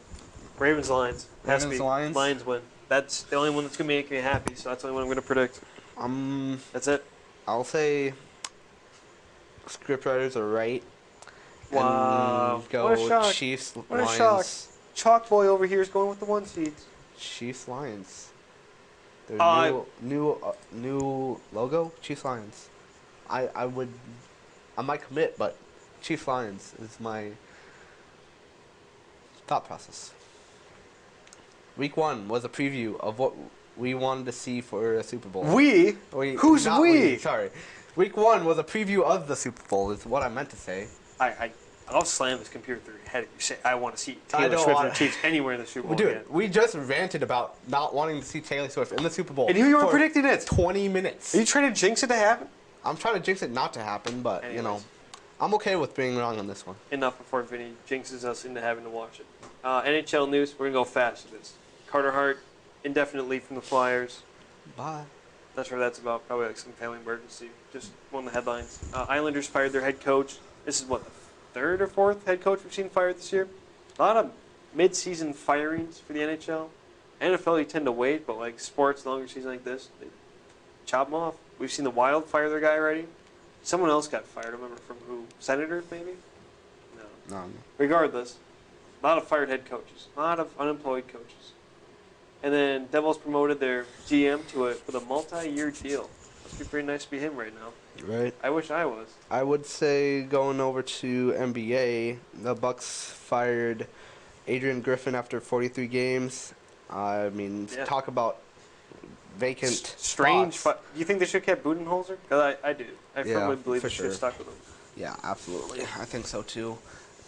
Ravens Lions. Has to Ravens, be. Lions? Lions win. That's the only one that's gonna make me happy. So that's the only one I'm gonna predict. That's it. I'll say scriptwriters are right. Wow. And go What a shock. Chiefs, What a Lions. shock. Chalk boy over here is going with the 1 seeds. Chiefs, Lions. Their Uh, new logo, Chiefs, Lions. I might commit, but Chiefs, Lions is my thought process. Week 1 was a preview of what we wanted to see for a Super Bowl. Who's not we? Sorry. Week 1 was a preview of the Super Bowl, is what I meant to say. I'll slam this computer through your head if you say I want to see I Taylor don't Swift and wanna- the Chiefs anywhere in the Super Bowl Dude, again. we just ranted about not wanting to see Taylor Swift in the Super Bowl. And here you are for predicting it. 20 minutes. Are you trying to jinx it to happen? I'm trying to jinx it not to happen, but, Anyways. I'm okay with being wrong on this one. Enough before Vinny jinxes us into having to watch it. NHL news, we're going to go fast with this. Carter Hart, indefinite leave from the Flyers. Bye. Not sure what that's about. Probably like some family emergency. Just one of the headlines. Islanders fired their head coach. This is what, the third or fourth head coach we've seen fired this year? A lot of mid-season firings for the NHL. NFL, you tend to wait, but like sports, longer season like this, they chop them off. We've seen the Wild fire their guy already. Someone else got fired. I don't remember from who. Senators, maybe? No. Regardless, a lot of fired head coaches. A lot of unemployed coaches. And then Devils promoted their GM with a multi-year deal. Must be pretty nice to be him right now. Right. I wish I was. I would say going over to NBA, the Bucks fired Adrian Griffin after 43 games. I mean, Yeah. talk about vacant Strange. spots. Do you think they should have kept Budenholzer? Because I do. I Yeah, firmly believe for they should have sure. stuck with him. Yeah, absolutely. I think so too.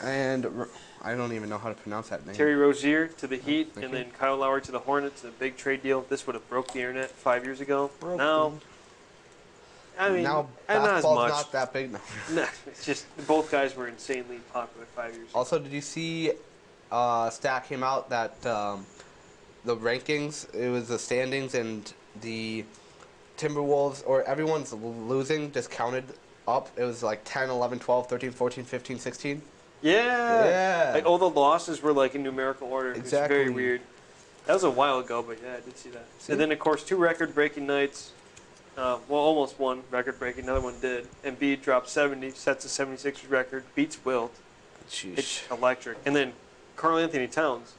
And I don't even know how to pronounce that name. Terry Rozier to the Heat, thank and you. then Kyle Lowry to the Hornets. A big trade deal. This would have broke the internet 5 years ago. Broke Now, I mean, now and not as basketball's much. not that big now. No, it's just both guys were insanely popular 5 years ago. Also, did you see stat came out that the rankings, it was the standings, and the Timberwolves, or everyone's losing, just counted up. It was like 10, 11, 12, 13, 14, 15, 16. Yeah. Yeah. Like all the losses were like in numerical order. Exactly. It's very weird. That was a while ago, but yeah, I did see that. See? And then of course 2 record-breaking nights. Well, almost one record-breaking. Another one did. Embiid dropped 70, sets the 76ers record, beats Wilt. Sheesh. It's electric. And then Karl Anthony Towns.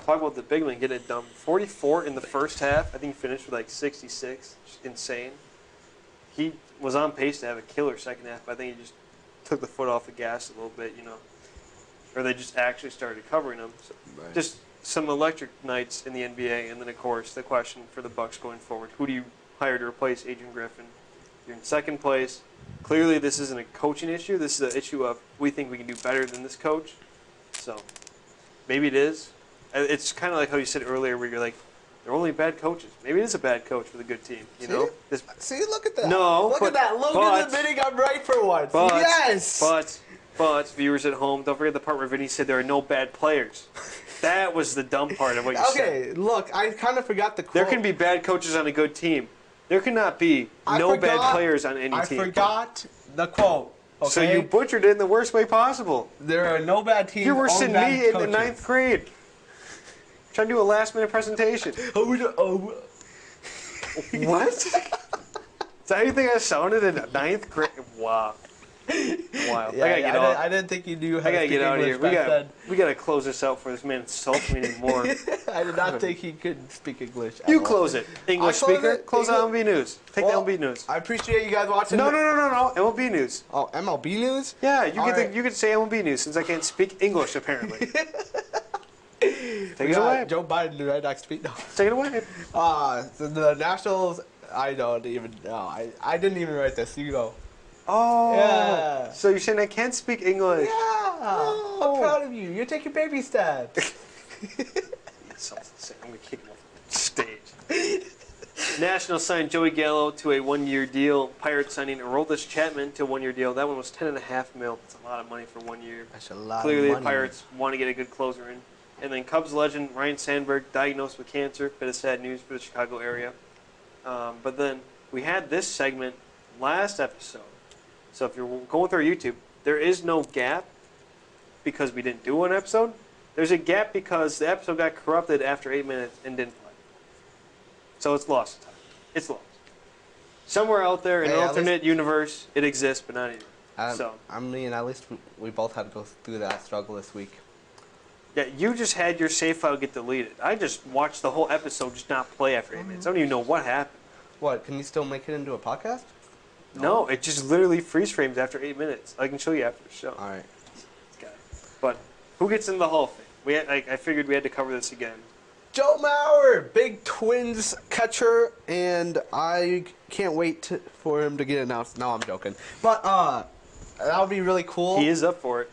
Talk about the big man getting it done. 44 in the first half. I think he finished with like 66. Just insane. He was on pace to have a killer second half, but I think he just took the foot off the gas a little bit, or they just actually started covering him. So Right. just some electric nights in the NBA, and then of course the question for the Bucks going forward: who do you hire to replace Adrian Griffin? You're in second place. Clearly, this isn't a coaching issue. This is an issue of we think we can do better than this coach. So maybe it is. It's kind of like how you said earlier, where you're like, they're only bad coaches. Maybe it is a bad coach with a good team. This, See, look at that. No, look but- at that. Logan but- admitting I'm right for once. But, Yes. But viewers at home, don't forget the part where Vinny said there are no bad players. That was the dumb part of what you said. Okay, look, I kind of forgot the quote. There can be bad coaches on a good team. There cannot be no bad players on any team. I forgot the quote. Okay? So you butchered it in the worst way possible. There are no bad teams. You're worse only than bad me in the coaches. 9th grade. Trying to do a last-minute presentation. What? Is that how you think I sounded in the 9th grade? Wow. Wow. Yeah, I gotta get off. I didn't think you knew how I to gotta speak get out of here. English back then. We gotta close this out for this man insults me anymore. I did not think he could speak English. at You all. close it, English I close speaker. it. Close the MLB news. Take Well, the MLB news. I appreciate you guys watching. No. MLB news. Oh, MLB news? Yeah, you All could right. you could say MLB news since I can't speak English apparently. Take it away. Joe Biden right next to me. No. Take it away. So the Nationals, I don't even know. I didn't even write this. You go. Oh. Yeah. So you're saying I can't speak English? Yeah. Oh. I'm proud of you. You're taking baby steps. I'm going to kick him off the stage. Nationals signed Joey Gallo to a 1-year deal. Pirates signing Aroldis Chapman to a 1-year deal. That one was $10.5 million. That's a lot of money for 1 year. That's a lot Clearly, of money. the Pirates want to get a good closer in. And then Cubs legend Ryan Sandberg diagnosed with cancer. Bit of sad news for the Chicago area. But then we had this segment last episode. So if you're going with our YouTube, there is no gap because we didn't do an episode. There's a gap because the episode got corrupted after 8 minutes and didn't play. So it's lost time. It's lost. Somewhere out there in an alternate universe, it exists, but not here. So I mean, at least we both had to go through that struggle this week. yeah, you just had your save file get deleted. I just watched the whole episode just not play after 8 minutes. I don't even know what happened. What? Can you still make it into a podcast? No, it just literally freeze frames after 8 minutes. I can show you after the show. All right. But who gets in the Hall of Fame? I figured we had to cover this again. Joe Mauer, big Twins catcher, and I can't wait for him to get announced. No, I'm joking. But that would be really cool. He is up for it.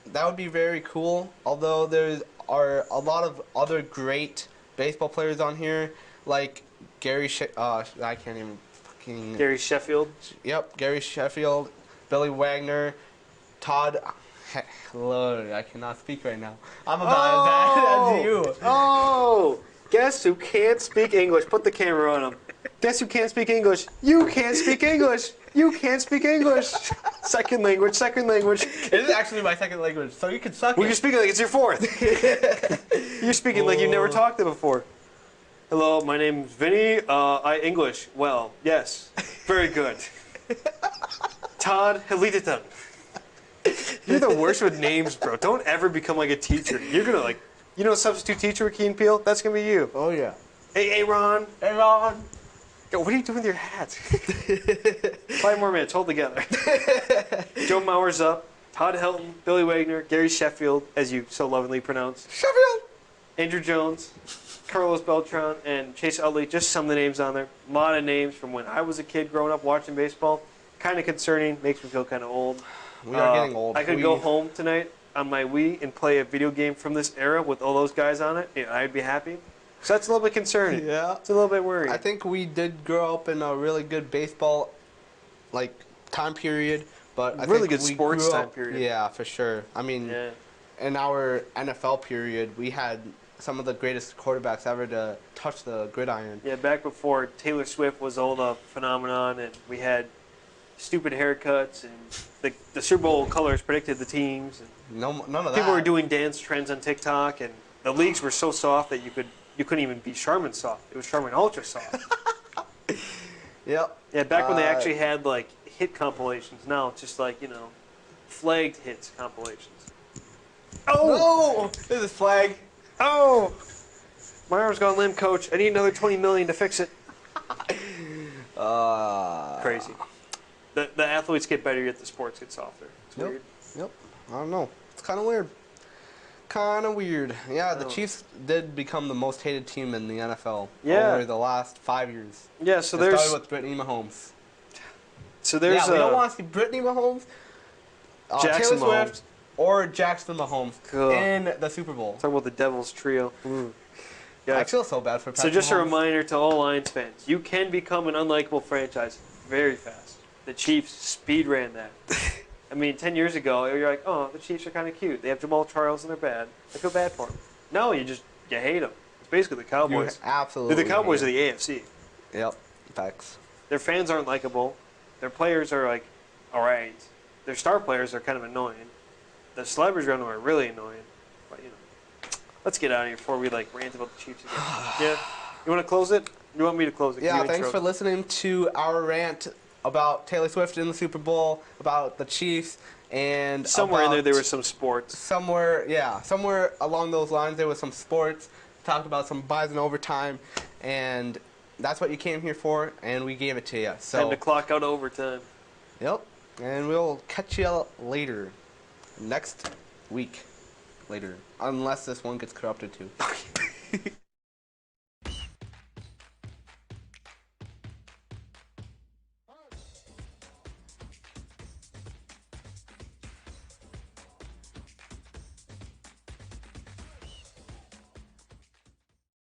That would be very cool. Although there are a lot of other great baseball players on here, like Gary. I can't even fucking. Gary Sheffield. Yep, Gary Sheffield, Billy Wagner, Todd. Lord, I cannot speak right now. I'm about as bad as you. Oh! Guess who can't speak English? Put the camera on him. Guess who can't speak English? You can't speak English. You can't speak English. Second language. Second language. It is actually my second language, so you can suck Well, it. you're speaking like it's your fourth. You're speaking like you never talked it before. Hello, my name's Vinny. I English. Well, yes. Very good. Todd Heliteton. You're the worst with names, bro. Don't ever become like a teacher. You're gonna substitute teacher with Key and Peele? That's gonna be you. Oh, yeah. Hey, Ron. Hey, Ron. Yo, what are you doing with your hat? 5 more minutes. Hold together. Joe Mauer's up. Todd Helton, Billy Wagner, Gary Sheffield, as you so lovingly pronounce. Sheffield. Andrew Jones, Carlos Beltran, and Chase Utley. Just some of the names on there. A lot of names from when I was a kid growing up watching baseball. Kind of concerning. Makes me feel kind of old. We are getting old. I could go home tonight on my Wii and play a video game from this era with all those guys on it, and I'd be happy. So that's a little bit concerning. Yeah. It's a little bit worrying. I think we did grow up in a really good baseball, time period, but I really think good we sports grew time up- period. Yeah, for sure. I mean, in our NFL period, we had some of the greatest quarterbacks ever to touch the gridiron. Yeah, back before Taylor Swift was all the phenomenon, and we had stupid haircuts, and the Super Bowl colors predicted the teams. And None of that. people were doing dance trends on TikTok, and the leagues were so soft that you couldn't even be Charmin soft. It was Charmin Ultra soft. Yep. Yeah, back when they actually had hit compilations. Now it's just flagged hits compilations. Oh! No! This is flag. Oh! My arm's gone limp, coach. I need another $20 million to fix it. Crazy. The athletes get better, yet the sports get softer. It's weird. Yep. I don't know. It's kind of weird. Yeah, the Chiefs did become the most hated team in the NFL over the last 5 years. Yeah, so It started with Brittany Mahomes. So there's we don't want to see Brittany Mahomes, Jackson Taylor Swift, or Jackson Mahomes Cool. in the Super Bowl. Talk about the Devil's Trio. Yeah. I feel so bad for Patrick So just a Mahomes. reminder to all Lions fans, you can become an unlikable franchise very fast. The Chiefs speed ran that. I mean, 10 years ago, you're like, oh, the Chiefs are kind of cute. They have Jamal Charles and they're bad. I feel bad for them. No, you hate them. It's basically the Cowboys. You absolutely. They're the Cowboys of hate the AFC. Yep, facts. Their fans aren't likable. Their players are all right. Their star players are kind of annoying. The celebrities around them are really annoying. But let's get out of here before we rant about the Chiefs again. Yeah, you want to close it? You want me to close it? Yeah, thanks for listening to our rant about Taylor Swift in the Super Bowl, about the Chiefs, and somewhere in there was some sports. Somewhere along those lines there was some sports. Talked about some Bison Overtime, and that's what you came here for, and we gave it to you. So Time to clock out overtime. Yep, and we'll catch you later next week. later. Unless this one gets corrupted too.